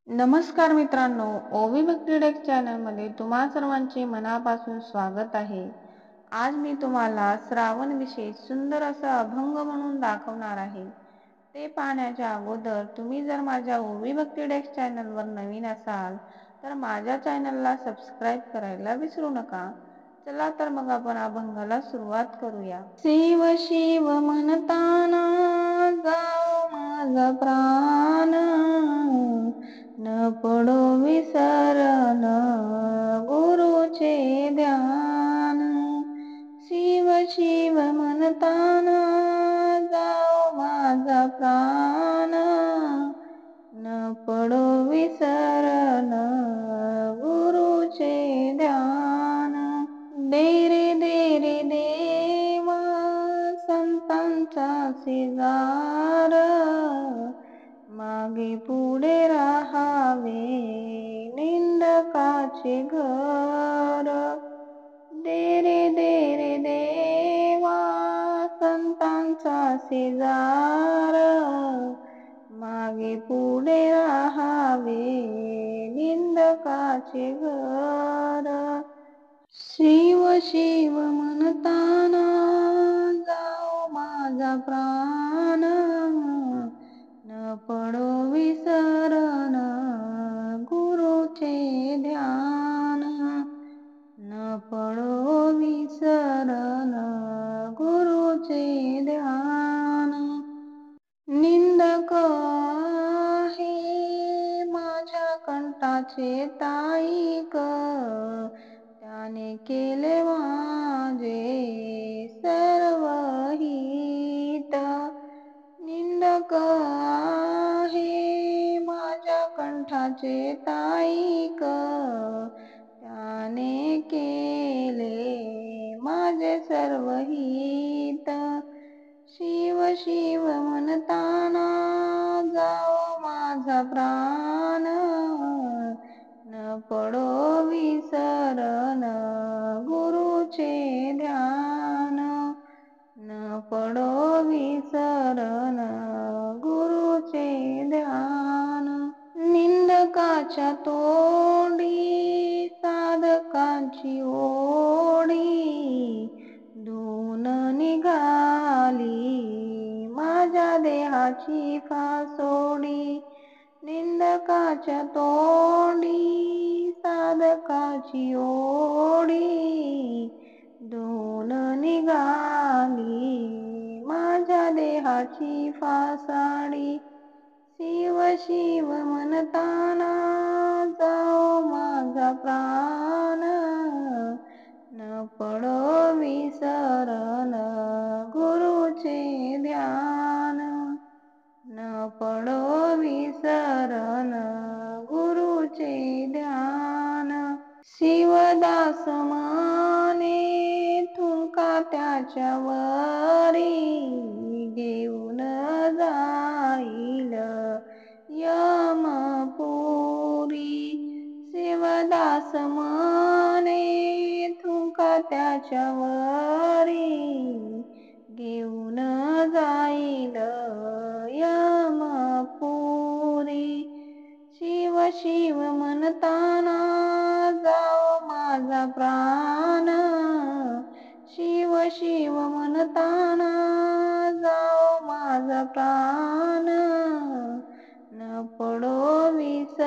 नमस्कार मित्रांनो, ओवी भक्ती डेस्क चॅनलमध्ये तुम्हा सर्वांचे मनापासून स्वागत आहे. आज मी तुम्हाला श्रावण विशेष सुंदर असा अभंग म्हणून दाखवणार आहे. ते पाहण्याच्या अगोदर तुम्ही जर माझ्या ओवी भक्ती डेस्क चॅनलवर नवीन असाल तर माझ्या चॅनलला सबस्क्राईब करायला विसरू नका. चला तर मग आपण अभंगाला सुरुवात करूया. शिव शिव म्हणताना जाओ माझा प्राण, न पडो विसरण गुरुचे ध्यान. शिव शिव म्हणताना जाओ माझा प्राण, न पडो विसरण गुरुचे ध्यान. दे रे देवा संतांचा शेजार, मागे पुढे राहावे निंदकाचे घर. दे रे देवा संतांचा शेजार, मागे पुढे राहावे निंदकाचे घर. शिव शिव म्हणताना जाओ माझा प्राण, न पडो विसरण गुरुचे ध्यान. न पडो विसरण गुरुचे ध्यान. निंदक आहे माझ्या कंठाचे ताईक, त्याने केले माझे सर्व हित. निंदक आहे माझ्या कंठाचे ताईक, त्याने केले माझे सर्व हित. शिव शिव म्हणताना जाओ माझा प्राण, न पडो विसरण गुरुचे ध्यान. न पडो विसरण गुरुचे ध्यान. निंदकाच्या तोंडी साधकांची ओढी, धून निघाली माझ्या देहाची फासोडी. निंदकाच्या तोंडी साधकाची ओढी, धून निघाली माझ्या देहाची फासाडी. शिव शिव म्हणताना जाओ माझा प्राण, न पडो विसरण गुरुचे ध्यान. न पडो विसरण गुरुचे ध्यान. शिवदास माने थुंका त्याच्या वरी, घेऊन जाईल यमपुरी. शिवदास माने थुंका त्याच्या वरी, घेऊन जाईल यमपुरी. शिव शिव म्हणताना जाओ माझा प्राण, शिव शिव म्हणताना जाओ माझा प्राण. न पडो विसरण